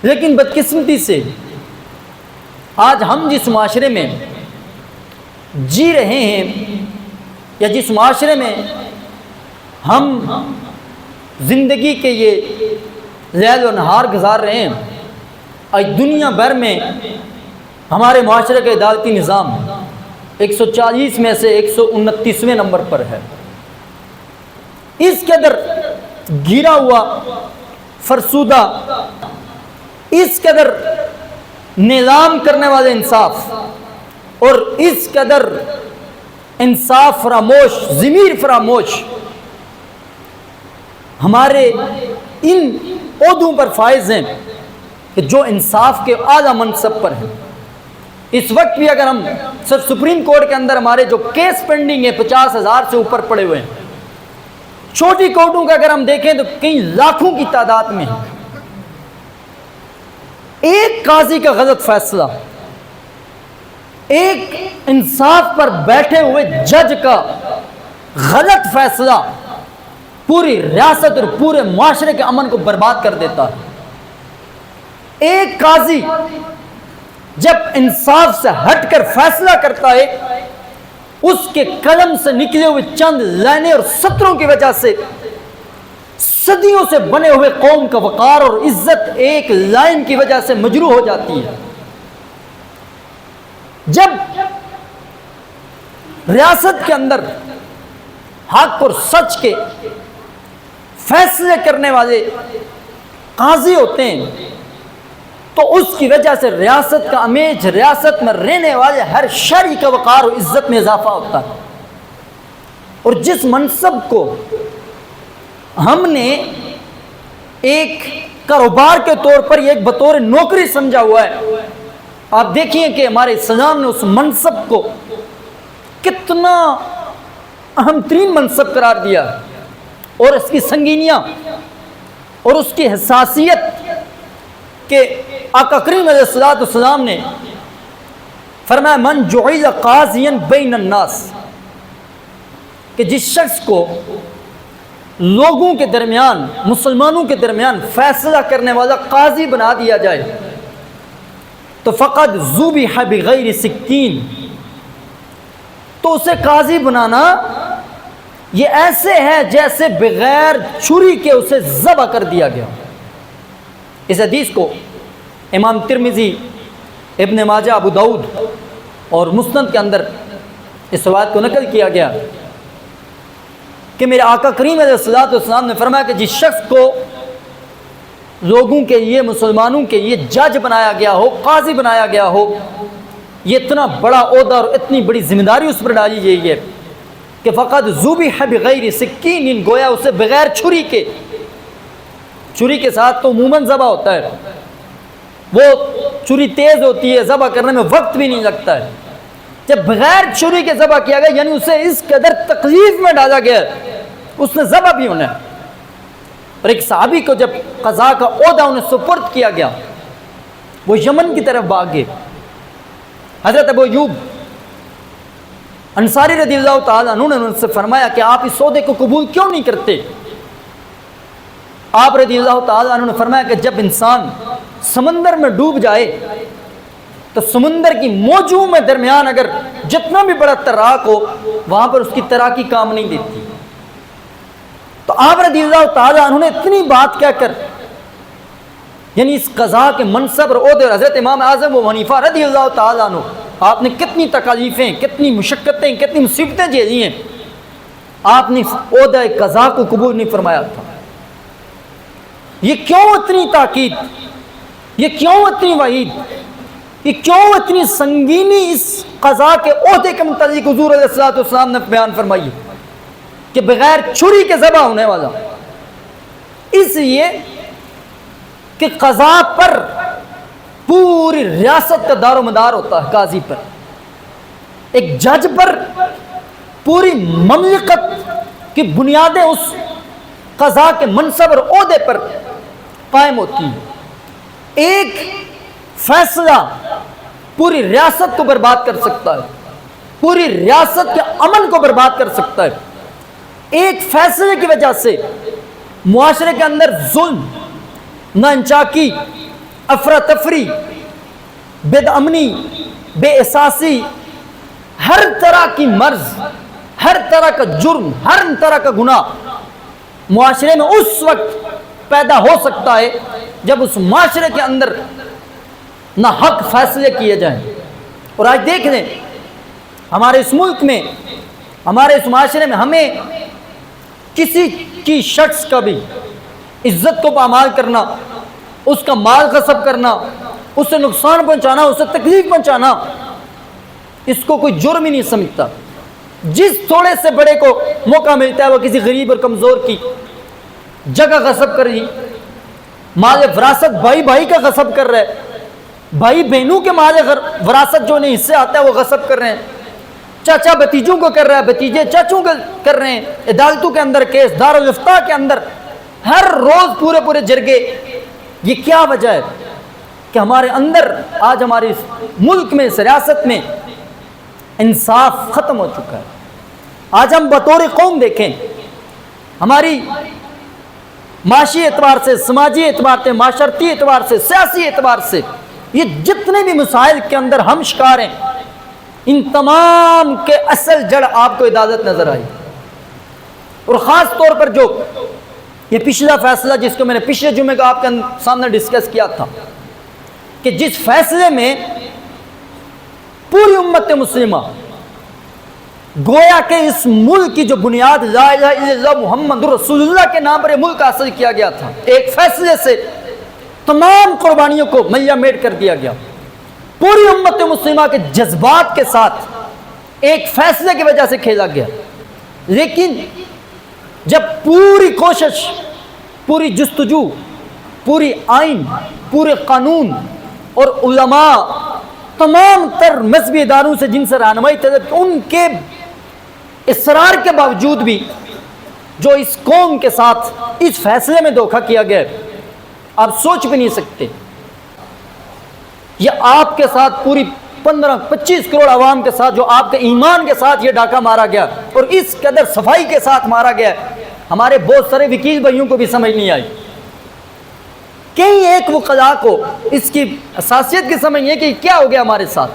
لیکن بدقسمتی سے آج ہم جس معاشرے میں جی رہے ہیں یا جس معاشرے میں ہم زندگی کے یہ لیل و نہار گزار رہے ہیں، آج دنیا بھر میں ہمارے معاشرے کا عدالتی نظام 140 میں سے 129ویں نمبر پر ہے۔ اس قدر گرا ہوا، فرسودہ، اس قدر نیلام کرنے والے انصاف اور اس قدر انصاف فراموش، ضمیر فراموش ہمارے ان عہدوں پر فائز ہیں کہ جو انصاف کے اعلیٰ منصب پر ہیں۔ اس وقت بھی اگر ہم صرف سپریم کورٹ کے اندر ہمارے جو کیس پینڈنگ ہے 50,000 سے اوپر پڑے ہوئے ہیں، چھوٹی کورٹوں کا اگر ہم دیکھیں تو کئی لاکھوں کی تعداد میں ہیں۔ ایک قاضی کا غلط فیصلہ، ایک انصاف پر بیٹھے ہوئے جج کا غلط فیصلہ پوری ریاست اور پورے معاشرے کے امن کو برباد کر دیتا ہے۔ ایک قاضی جب انصاف سے ہٹ کر فیصلہ کرتا ہے، اس کے قلم سے نکلے ہوئے چند لائنیں اور سطروں کی وجہ سے صدیوں سے بنے ہوئے قوم کا وقار اور عزت ایک لائن کی وجہ سے مجروح ہو جاتی ہے۔ جب ریاست کے اندر حق اور سچ کے فیصلے کرنے والے قاضی ہوتے ہیں تو اس کی وجہ سے ریاست کا امیج، ریاست میں رہنے والے ہر شہری کا وقار اور عزت میں اضافہ ہوتا ہے۔ اور جس منصب کو ہم نے ایک کاروبار کے طور پر ایک بطور نوکری سمجھا ہوا ہے، آپ دیکھیے کہ ہمارے اسلام نے اس منصب کو کتنا اہم ترین منصب قرار دیا، اور اس کی سنگینیاں اور اس کی حساسیت کہ آقا کریم علیہ الصلوۃ والسلام نے فرمایا من جعل قاضیا بین الناس، کہ جس شخص کو لوگوں کے درمیان، مسلمانوں کے درمیان فیصلہ کرنے والا قاضی بنا دیا جائے تو فقد ذبح بغیر سکین، تو اسے قاضی بنانا یہ ایسے ہے جیسے بغیر چھری کے اسے ذبح کر دیا گیا۔ اس حدیث کو امام ترمذی، ابن ماجہ، ابو داؤد اور مسند کے اندر اس روایت کو نقل کیا گیا کہ میرے آقا کریم علیہ الصلوۃ والسلام نے فرمایا کہ جس شخص کو لوگوں کے لیے، مسلمانوں کے لیے جج بنایا گیا ہو، قاضی بنایا گیا ہو، یہ اتنا بڑا عہدہ اور اتنی بڑی ذمہ داری اس پر ڈالی گئی ہے کہ فقط ذبح بغیر سکین، گویا اسے بغیر چھری کے، چھری کے ساتھ تو عموماً ذبح ہوتا ہے، وہ چھری تیز ہوتی ہے، ذبح کرنے میں وقت بھی نہیں لگتا ہے، جب بغیر چھری کے ذبح کیا گیا یعنی اسے اس قدر تکلیف میں ڈالا گیا اس نے ذبح بھی ہونا ہے۔ اور ایک صحابی کو جب قضاء کا عہدہ انہیں سپرد کیا گیا، وہ یمن کی طرف بھاگ گئے۔ حضرت ابو ایوب انصاری رضی اللہ تعالیٰ عنہ نے ان سے فرمایا کہ آپ اس عہدے کو قبول کیوں نہیں کرتے؟ آپ رضی اللہ تعالیٰ عنہ نے فرمایا کہ جب انسان سمندر میں ڈوب جائے تو سمندر کی موجوں میں درمیان اگر جتنا بھی بڑا تیراک ہو وہاں پر اس کی تیراکی کام نہیں دیتی۔ تو آپ رضی اللہ تعالیٰ عنہ نے اتنی بات کہہ کر یعنی اس قضاء کے منصب اور عہدے، اور حضرت امام اعظم ابو حنیفہ رضی اللہ تعالیٰ عنہ، آپ نے کتنی تکالیفیں، کتنی مشقتیں، کتنی مصیبتیں جھیلی ہیں، آپ نے عہدہ قضاء کو قبول نہیں فرمایا تھا۔ یہ کیوں اتنی تاکید، یہ کیوں اتنی وعید، یہ کیوں اتنی سنگینی اس قضاء کے عہدے کے متعلق حضور علیہ الصلوۃ والسلام نے بیان فرمائی کہ بغیر چھری کے ذبح ہونے والا؟ اس لیے کہ قضاء پر پوری ریاست کا دار و مدار ہوتا ہے، قاضی پر، ایک جج پر پوری مملکت کی بنیادیں اس قضاء کے منصب اور عہدے پر قائم ہوتی ہیں۔ ایک فیصلہ پوری ریاست کو برباد کر سکتا ہے، پوری ریاست کے امن کو برباد کر سکتا ہے۔ ایک فیصلے کی وجہ سے معاشرے کے اندر ظلم، ناانصافی، افراتفری، بد امنی، بے احساسی، ہر طرح کی مرض، ہر طرح کا جرم، ہر طرح کا گناہ معاشرے میں اس وقت پیدا ہو سکتا ہے جب اس معاشرے کے اندر نہ حق فیصلے کیے جائیں۔ اور آج دیکھ لیں ہمارے اس ملک میں، ہمارے اس معاشرے میں، ہمیں کسی کی شخص کا بھی عزت کو پامال کرنا، اس کا مال غصب کرنا، اسے نقصان پہنچانا، اسے تکلیف پہنچانا، اس کو کوئی جرم ہی نہیں سمجھتا۔ جس تھوڑے سے بڑے کو موقع ملتا ہے وہ کسی غریب اور کمزور کی جگہ غصب کر رہی، مال وراثت بھائی بھائی کا غصب کر رہا ہے، بھائی بہنوں کے مال وراثت جو انہیں حصے آتا ہے وہ غصب کر رہے ہیں، چاچا بھتیجوں کو کر رہا ہے، بھتیجے چاچوں کو کر رہے ہیں، عدالتوں کے اندر کیس، دارالافتاء کے اندر ہر روز پورے جرگے۔ یہ کیا وجہ ہے کہ ہمارے اندر آج ہمارے اس ملک میں، اس ریاست میں انصاف ختم ہو چکا ہے۔ آج ہم بطور قوم دیکھیں، ہماری معاشی اعتبار سے، سماجی اعتبار سے، معاشرتی اعتبار سے، سیاسی اعتبار سے یہ جتنے بھی مسائل کے اندر ہم شکار ہیں، ان تمام کے اصل جڑ آپ کو عدالت نظر آئی۔ اور خاص طور پر جو یہ پچھلا فیصلہ جس کو میں نے پچھلے جمعے کا آپ کے سامنے ڈسکس کیا تھا، کہ جس فیصلے میں پوری امت مسلمہ گویا کہ اس ملک کی جو بنیاد لا الہ الا اللہ محمد رسول اللہ کے نام پر یہ ملک حاصل کیا گیا تھا، ایک فیصلے سے تمام قربانیوں کو مہیا میٹ کر دیا گیا، پوری امت مسلمہ کے جذبات کے ساتھ ایک فیصلے کی وجہ سے کھیلا گیا۔ لیکن جب پوری کوشش، پوری جستجو، پوری آئین، پورے قانون اور علماء، تمام تر مذہبی اداروں سے جن سے رہنمائی طلب، ان کے اصرار کے باوجود بھی جو اس قوم کے ساتھ اس فیصلے میں دھوکہ کیا گیا، آپ سوچ بھی نہیں سکتے۔ یہ آپ کے ساتھ پوری 15-25 کروڑ عوام کے ساتھ، جو آپ کے ایمان کے ساتھ یہ ڈاکہ مارا گیا اور اس قدر صفائی کے ساتھ مارا گیا، ہمارے بہت سارے وکیل بھائیوں کو بھی سمجھ نہیں آئی۔ کہیں ایک وکلاء کو اس کی اساسیت کی سمجھ نہیں ہے کہ کیا ہو گیا ہمارے ساتھ۔